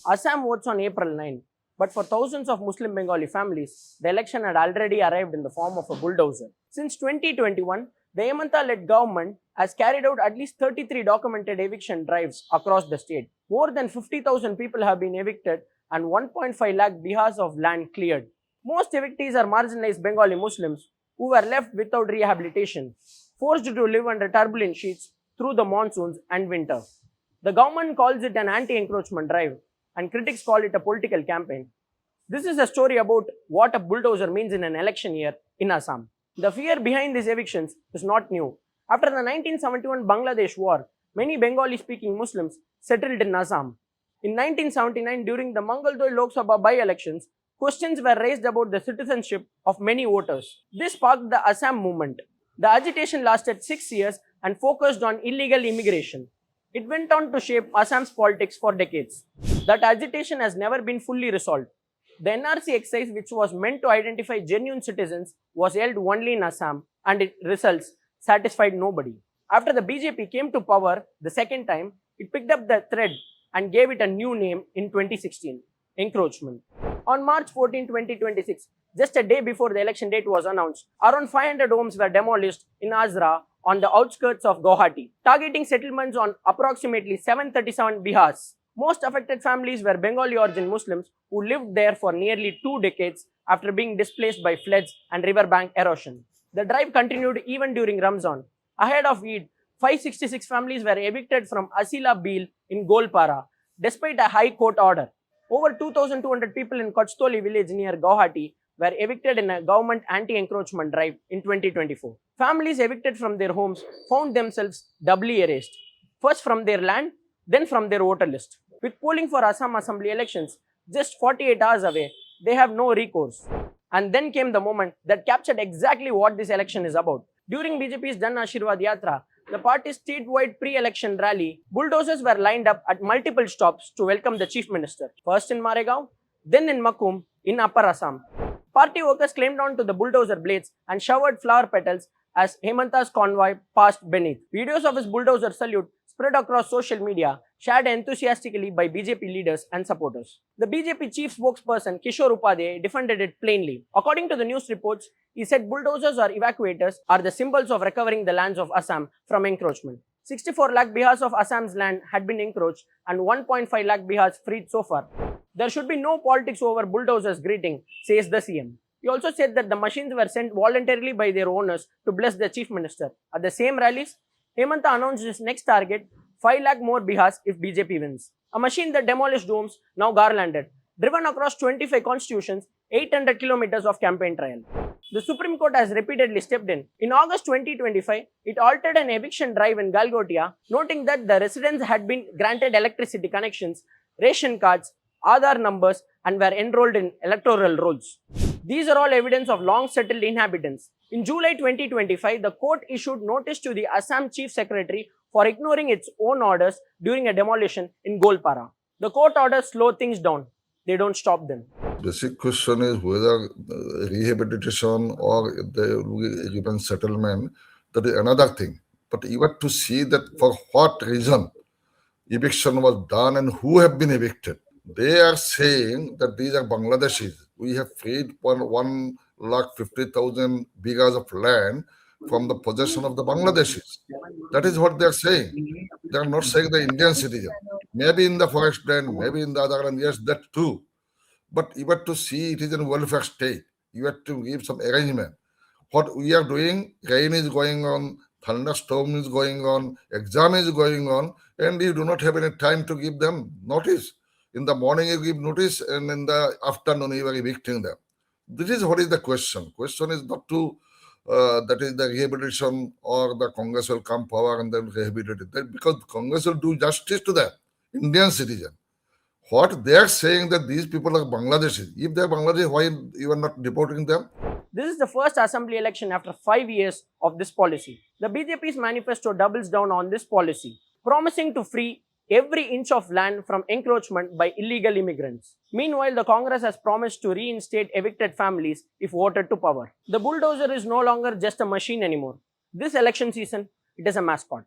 Assam votes on April 9, but for thousands of Muslim Bengali families, the election had already arrived in the form of a bulldozer. Since 2021, the Hemanta-led government has carried out at least 33 documented eviction drives across the state. More than 50,000 people have been evicted and 1.5 lakh bihas of land cleared. Most evictees are marginalized Bengali Muslims who were left without rehabilitation, forced to live under turbulent sheets through the monsoons and winter. The government calls it an anti-encroachment drive, and critics call it a political campaign. This is a story about what a bulldozer means in an election year in Assam. The fear behind these evictions is not new. After the 1971 Bangladesh War, many Bengali-speaking Muslims settled in Assam. In 1979, during the Mangaldoy Lok Sabha by-elections, questions were raised about the citizenship of many voters. This sparked the Assam movement. The agitation lasted 6 years and focused on illegal immigration. It went on to shape Assam's politics for decades. That agitation has never been fully resolved. The NRC exercise, which was meant to identify genuine citizens, was held only in Assam, and its results satisfied nobody. After the BJP came to power the second time, it picked up the thread and gave it a new name in 2016, encroachment. On March 14, 2026, just a day before the election date was announced, around 500 homes were demolished in Azra on the outskirts of Guwahati, targeting settlements on approximately 737 bihas. Most affected families were Bengali origin Muslims who lived there for nearly 2 decades after being displaced by floods and riverbank erosion. The drive continued even during Ramzan. Ahead of Eid, 566 families were evicted from Asila Beel in Golpara, despite a high court order. Over 2,200 people in Kochtoli village near Guwahati were evicted in a government anti-encroachment drive in 2024. Families evicted from their homes found themselves doubly erased, first from their land, then from their voter list. With polling for Assam Assembly elections just 48 hours away, they have no recourse. And then came the moment that captured exactly what this election is about. During BJP's Jan Ashirwad Yatra, the party's statewide pre-election rally, bulldozers were lined up at multiple stops to welcome the Chief Minister, first in Maregaon, then in Makum, in Upper Assam. Party workers claimed on to the bulldozer blades and showered flower petals as Hemanta's convoy passed beneath. Videos of his bulldozer salute spread across social media, shared enthusiastically by BJP leaders and supporters. The BJP chief spokesperson Kishore Upadhyay defended it plainly. According to the news reports, he said bulldozers or evacuators are the symbols of recovering the lands of Assam from encroachment. 64 lakh bihas of Assam's land had been encroached and 1.5 lakh bihas freed so far. There should be no politics over bulldozers' greeting, says the CM. He also said that the machines were sent voluntarily by their owners to bless the Chief Minister. At the same rallies, Hemanta announced his next target, 5 lakh more bihas if BJP wins. A machine that demolished homes, now garlanded, driven across 25 constitutions, 800 kilometers of campaign trail. The Supreme Court has repeatedly stepped in. In August 2025, it altered an eviction drive in Galgotia, noting that the residents had been granted electricity connections, ration cards, Aadhaar numbers, and were enrolled in electoral rolls. These are all evidence of long-settled inhabitants. In July 2025, the court issued notice to the Assam Chief Secretary for ignoring its own orders during a demolition in Golpara. The court orders slow things down. They don't stop them. Basic question is whether rehabilitation or the given settlement, that is another thing. But you have to see that for what reason eviction was done and who have been evicted. They are saying that these are Bangladeshis. We have freed 1,50,000 bighas of land from the possession of the Bangladeshis. That is what they are saying. They are not saying the Indian citizen. Maybe in the forest land, maybe in the other land, yes, that too. But you have to see it is in welfare state. You have to give some arrangement. What we are doing, rain is going on, thunderstorm is going on, exam is going on, and you do not have any time to give them notice. In the morning you give notice, and in the afternoon you are evicting them. This is what is the question. Question is not to that is the rehabilitation or the Congress will come power and then rehabilitate that, because Congress will do justice to the Indian citizen. What they are saying that these people are Bangladeshis. If they are Bangladeshi, why you are not deporting them? This is the first assembly election after 5 years of this policy. The BJP's manifesto doubles down on this policy, promising to free every inch of land from encroachment by illegal immigrants. Meanwhile, the Congress has promised to reinstate evicted families if voted to power. The bulldozer is no longer just a machine anymore. This election season, it is a mascot.